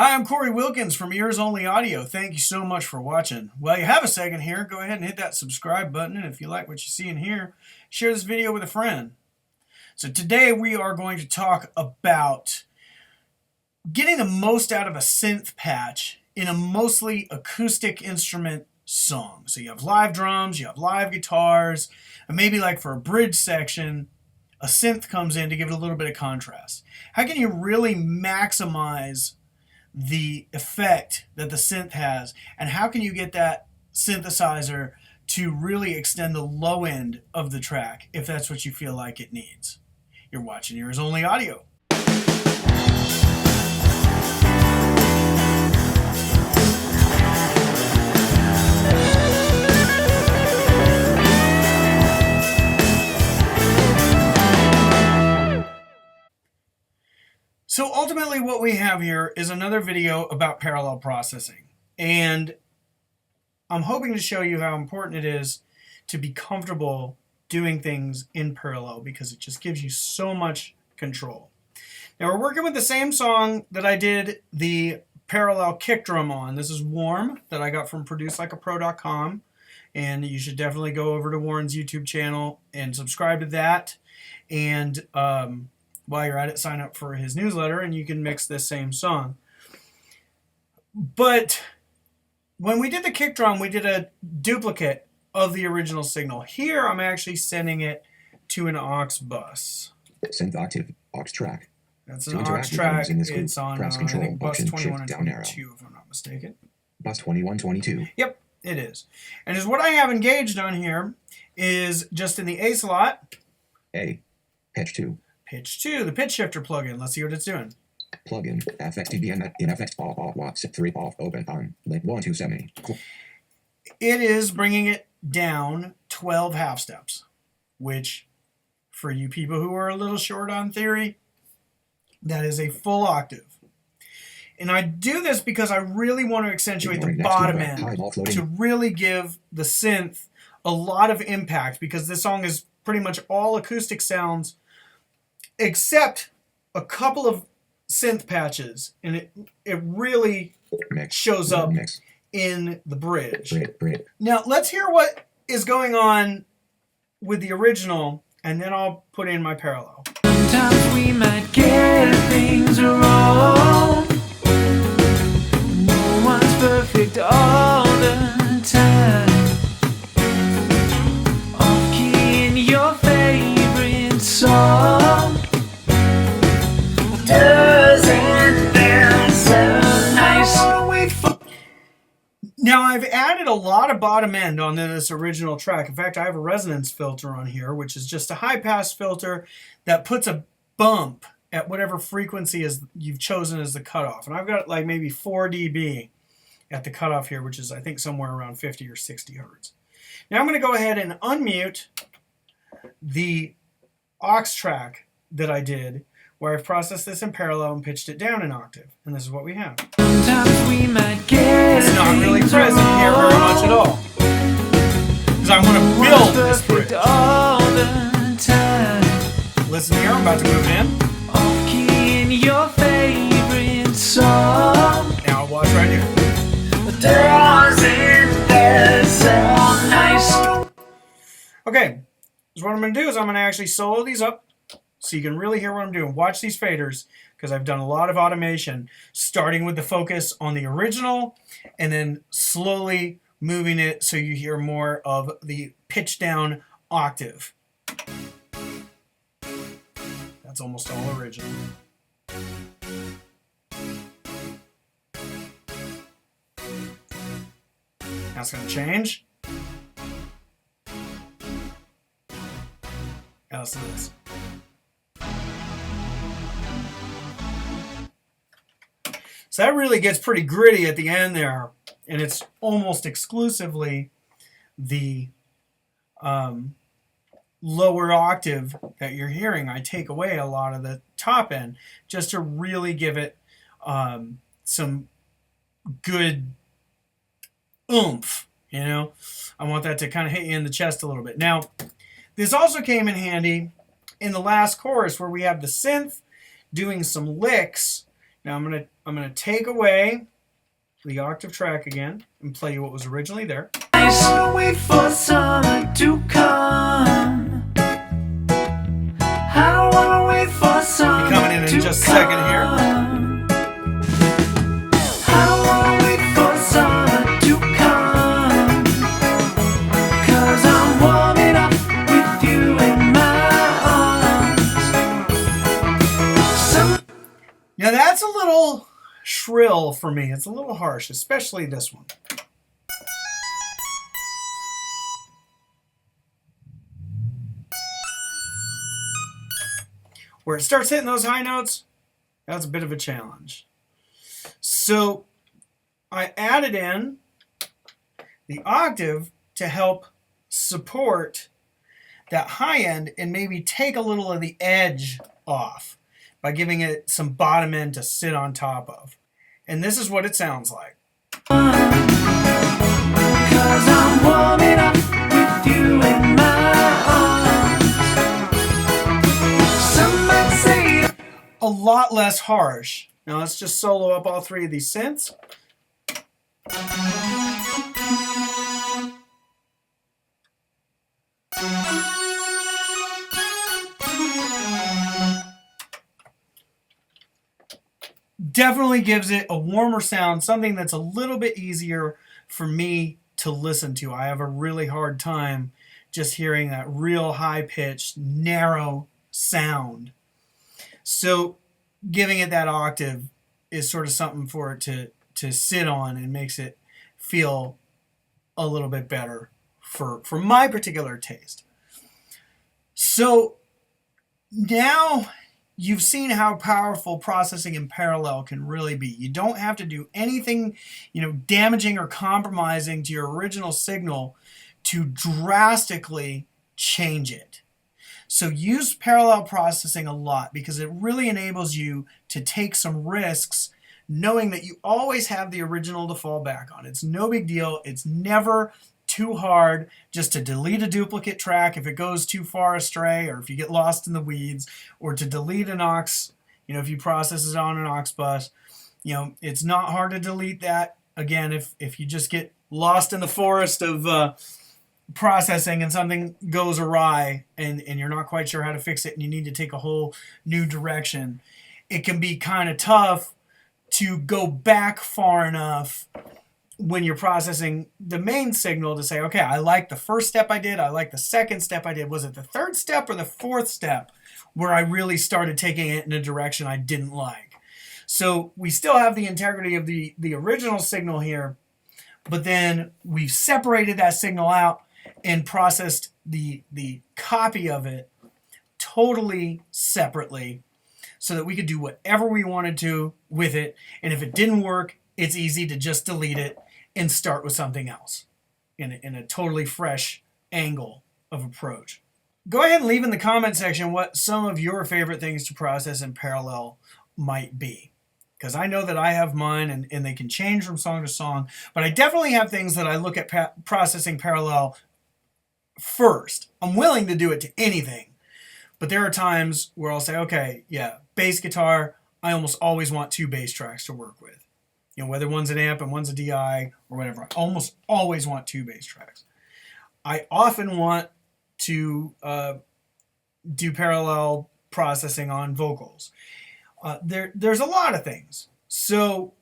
Hi, I'm Corey Wilkins from Ears Only Audio. Thank you so much for watching. While you have a second here, go ahead and hit that subscribe button. And if you like what you see in here, share this video with a friend. So today we are going to talk about getting the most out of a synth patch in a mostly acoustic instrument song. So you have live drums, you have live guitars, and maybe like for a bridge section, a synth comes in to give it a little bit of contrast. How can you really maximize the effect that the synth has, and how can you get that synthesizer to really extend the low end of the track if that's what you feel like it needs? You're watching Ears Only Audio. So ultimately what we have here is another video about parallel processing, and I'm hoping to show you how important it is to be comfortable doing things in parallel because it just gives you so much control. Now we're working with the same song that I did the parallel kick drum on. This is Warm that I got from producelikeapro.com, and you should definitely go over to Warren's YouTube channel and subscribe to that. And while you're at it, sign up for his newsletter and you can mix this same song. But when we did the kick drum, we did a duplicate of the original signal. Here, I'm actually sending it to an aux bus. Synth octave, aux track. That's an aux track. It's on press control, I think bus option, 21 and shift, down 22, arrow. if I'm not mistaken. Bus 21, 22. Yep, it is. And what I have engaged on here is just in the A slot. A, pitch 2. Pitch 2, the pitch shifter plugin. Let's see what it's doing. Plugin, FXTBN, in FX, off, watts, 3, off, open, on, link 1270. Cool. It is bringing it down 12 half steps, which for you people who are a little short on theory, that is a full octave. And I do this because I really want to accentuate the bottom end to really give the synth a lot of impact, because this song is pretty much all acoustic sounds except a couple of synth patches, and it really shows up in the bridge. Now let's hear what is going on with the original, and then I'll put in my parallel. Sometimes we might get things wrong. No one's perfect all the time. Off key in your favorite song. Doesn't that sound nice? Now I've added a lot of bottom end on this original track. In fact, I have a resonance filter on here, which is just a high pass filter that puts a bump at whatever frequency is you've chosen as the cutoff. And I've got like maybe 4 dB at the cutoff here, which is I think somewhere around 50 or 60 hertz. Now I'm going to go ahead and unmute the aux track that I did, where I've processed this in parallel and pitched it down an octave. And this is what we have. Sometimes we might get It's not really present here very much at all, because I want to build this bridge. all the time. Listen here, I'm about to move in. Off key in your favorite song. Now watch right here. Doesn't that sound nice? Okay, so what I'm going to do is I'm going to actually solo these up so you can really hear what I'm doing. Watch these faders, because I've done a lot of automation, starting with the focus on the original and then slowly moving it so you hear more of the pitch down octave. That's almost all original. Now it's going to change. Now listen to this. So that really gets pretty gritty at the end there, and it's almost exclusively the lower octave that you're hearing. I take away a lot of the top end just to really give it some good oomph, you know? I want that to kind of hit you in the chest a little bit. Now, this also came in handy in the last chorus where we have the synth doing some licks. Now I'm gonna take away the octave track again and play you what was originally there. I wanna wait for summer to come. I don't wanna wait for summer Coming in to just a second here. I don't wanna wait for summer to come. 'Cause I'm warming up with you in my arms. Now that's a little shrill for me. It's a little harsh, especially this one. Where it starts hitting those high notes, that's a bit of a challenge. So I added in the octave to help support that high end and maybe take a little of the edge off by giving it some bottom end to sit on top of. And this is what it sounds like. 'Cause I'm warming up with you in my arms. Some might say A lot less harsh. Now let's just solo up all three of these synths. Definitely gives it a warmer sound, something that's a little bit easier for me to listen to. I have a really hard time just hearing that real high-pitched, narrow sound. So giving it that octave is sort of something for it to sit on and makes it feel a little bit better for my particular taste. So now you've seen how powerful processing in parallel can really be. You don't have to do anything, damaging or compromising to your original signal to drastically change it. So use parallel processing a lot because it really enables you to take some risks knowing that you always have the original to fall back on. It's no big deal. It's never too hard just to delete a duplicate track if it goes too far astray or if you get lost in the weeds, or to delete an aux, if you process it on an aux bus. It's not hard to delete that. Again, if you just get lost in the forest of processing and something goes awry and you're not quite sure how to fix it and you need to take a whole new direction, it can be kind of tough to go back far enough when you're processing the main signal to say, okay, I like the first step I did, I like the second step I did. Was it the third step or the fourth step where I really started taking it in a direction I didn't like? So we still have the integrity of the original signal here, but then we've separated that signal out and processed the copy of it totally separately so that we could do whatever we wanted to with it. And if it didn't work, it's easy to just delete it and start with something else in a totally fresh angle of approach. Go ahead and leave in the comment section what some of your favorite things to process in parallel might be, because I know that I have mine and they can change from song to song, but I definitely have things that I look at processing parallel first. I'm willing to do it to anything, but there are times where I'll say, okay, yeah, bass guitar, I almost always want two bass tracks to work with. Whether one's an amp and one's a DI or whatever, I almost always want two bass tracks. I often want to do parallel processing on vocals. There's a lot of things. So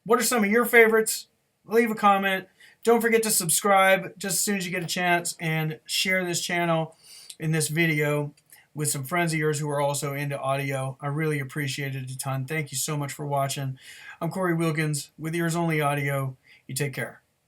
what are some of your favorites? Leave a comment. Don't forget to subscribe just as soon as you get a chance, and share this channel in this video with some friends of yours who are also into audio. I really appreciate it a ton. Thank you so much for watching. I'm Corey Wilkins with Ears Only Audio. You take care.